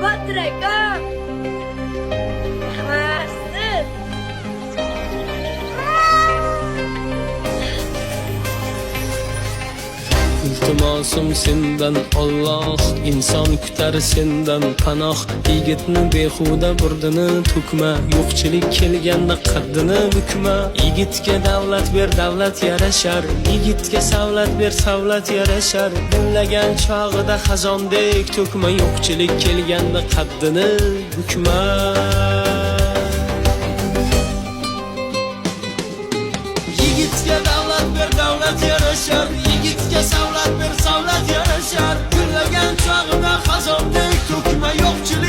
Batraka. Rahmatsiz. İltimasım senden Allah, inson kutar sendan panoh. Yigitni behuda burdini to'kma, yo'qchilik kelganda qaddini bukma. Yigitga davlat ber, davlat yarashar, yigitga savlat ber, savlat yarashar. Gullagan chog'ida xazondek to'kma, yo'qchilik kelganda qaddini bukma. Yigitga davlat ber, davlat yarashar, yigitga savlat ber, savlat yarashar. Gullagan chog'ida xazondek to'kma, yo'qchilik